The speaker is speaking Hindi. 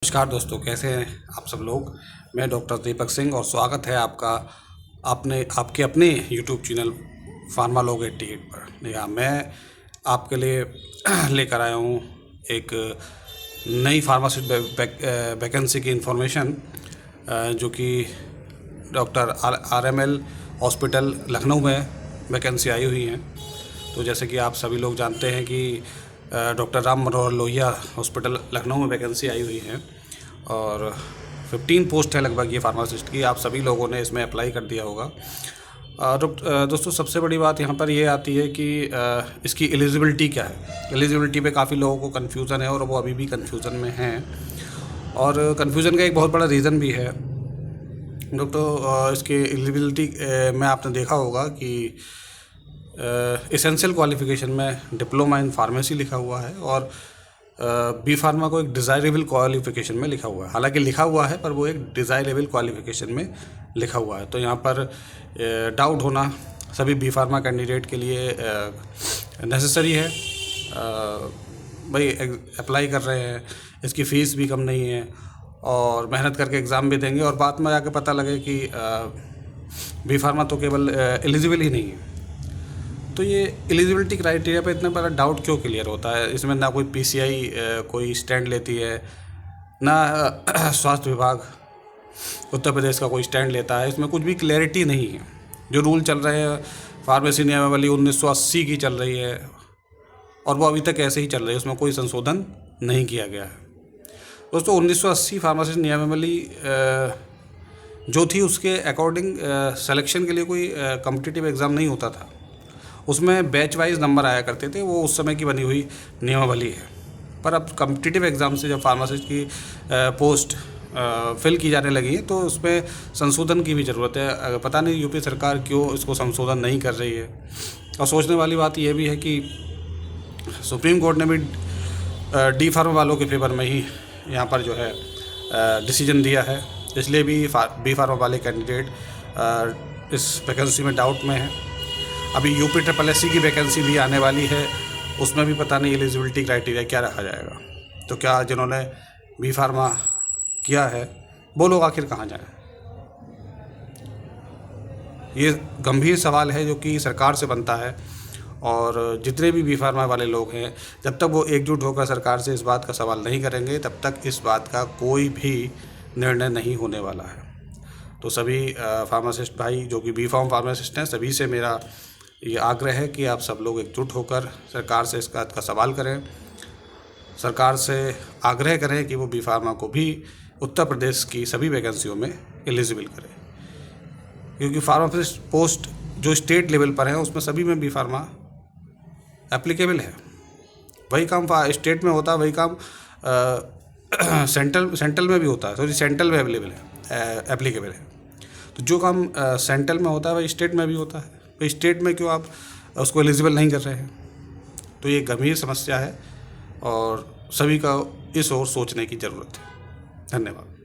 नमस्कार दोस्तों, कैसे हैं आप सब लोग। मैं डॉक्टर दीपक सिंह और स्वागत है आपका आपके अपने यूट्यूब चैनल फार्मालॉग 88 पर। यहाँ मैं आपके लिए लेकर आया हूँ एक नई फार्मासिस्ट वैकेंसी की इन्फॉर्मेशन, जो कि डॉक्टर RML हॉस्पिटल लखनऊ में वैकेंसी आई हुई हैं। तो जैसे कि आप सभी लोग जानते हैं कि डॉक्टर राम मनोहर लोहिया हॉस्पिटल लखनऊ में वैकेंसी आई हुई है और 15 पोस्ट है लगभग ये फार्मासिस्ट की। आप सभी लोगों ने इसमें अप्लाई कर दिया होगा। दोस्तों, सबसे बड़ी बात यहाँ पर ये आती है कि इसकी एलिजिबिलिटी क्या है। एलिजिबिलिटी पे काफ़ी लोगों को कन्फ्यूज़न है और वो अभी भी कन्फ्यूज़न में हैं, और कन्फ्यूज़न का एक बहुत बड़ा रीज़न भी है। दोस्तों, इसकी एलिजिबिलिटी में आपने देखा होगा कि एसेंशियल क्वालिफ़िकेशन में डिप्लोमा इन फार्मेसी लिखा हुआ है और बी फार्मा को एक डिज़ायरेबल क्वालिफ़िकेशन में लिखा हुआ है। हालांकि लिखा हुआ है पर वो एक डिज़ायरेबल क्वालिफ़िकेशन में लिखा हुआ है। तो यहाँ पर डाउट होना सभी बी फार्मा कैंडिडेट के लिए नेसेसरी है। भाई अप्लाई कर रहे हैं, इसकी फ़ीस भी कम नहीं है और मेहनत करके एग्ज़ाम भी देंगे और बाद में जाकर पता लगे कि बी फार्मा तो केवल एलिजिबल ही नहीं है। तो ये एलिजिबिलिटी क्राइटेरिया पे इतना बड़ा डाउट क्यों क्लियर होता है। इसमें ना कोई PCI कोई स्टैंड लेती है, ना स्वास्थ्य विभाग उत्तर प्रदेश का कोई स्टैंड लेता है। इसमें कुछ भी क्लैरिटी नहीं है। जो रूल चल रहे हैं, फार्मेसी नियमावली 1980 की चल रही है और वो अभी तक ऐसे ही चल रही है, उसमें कोई संशोधन नहीं किया गया है। दोस्तों, 1980 फार्मासिस्ट नियमावली जो थी उसके अकॉर्डिंग सिलेक्शन के लिए कोई कॉम्पिटिटिव एग्ज़ाम नहीं होता था। उसमें बैच वाइज नंबर आया करते थे। वो उस समय की बनी हुई नियमावली है। पर अब कॉम्पिटिटिव एग्ज़ाम से जब फार्मासिस्ट की पोस्ट फिल की जाने लगी है तो उसमें संशोधन की भी ज़रूरत है। पता नहीं यूपी सरकार क्यों इसको संशोधन नहीं कर रही है। और सोचने वाली बात यह भी है कि सुप्रीम कोर्ट ने भी डी फार्मा वालों के फेवर में ही यहाँ पर जो है डिसीजन दिया है। इसलिए भी बी फार्मा वाले कैंडिडेट इस वैकेंसी में डाउट में है। अभी UPSSC की वैकेंसी भी आने वाली है, उसमें भी पता नहीं एलिजिबिलिटी क्राइटेरिया क्या रखा जाएगा। तो क्या जिन्होंने बी फार्मा किया है वो लोग आखिर कहाँ जाएं। ये गंभीर सवाल है जो कि सरकार से बनता है। और जितने भी बी फार्मा वाले लोग हैं, जब तक वो एकजुट होकर सरकार से इस बात का सवाल नहीं करेंगे तब तक इस बात का कोई भी निर्णय नहीं होने वाला है। तो सभी फार्मासिस्ट भाई जो कि बी फार्म फार्मासिस्ट हैं, सभी से मेरा ये आग्रह है कि आप सब लोग एकजुट होकर सरकार से इस बात का सवाल करें, सरकार से आग्रह करें कि वो बी फार्मा को भी उत्तर प्रदेश की सभी वैकेंसियों में एलिजिबल करें। क्योंकि फार्मासिस्ट पोस्ट जो स्टेट लेवल पर हैं उसमें सभी में बी फार्मा एप्लीकेबल है। वही काम स्टेट में होता है, वही काम सेंट्रल में भी होता है। तो सेंट्रल में अवेलेबल है, एप्लीकेबल है। तो जो काम सेंट्रल में होता है वही स्टेट में भी होता है। तो स्टेट में क्यों आप उसको एलिजिबल नहीं कर रहे हैं। तो ये गंभीर समस्या है और सभी का इस ओर सोचने की ज़रूरत है। धन्यवाद।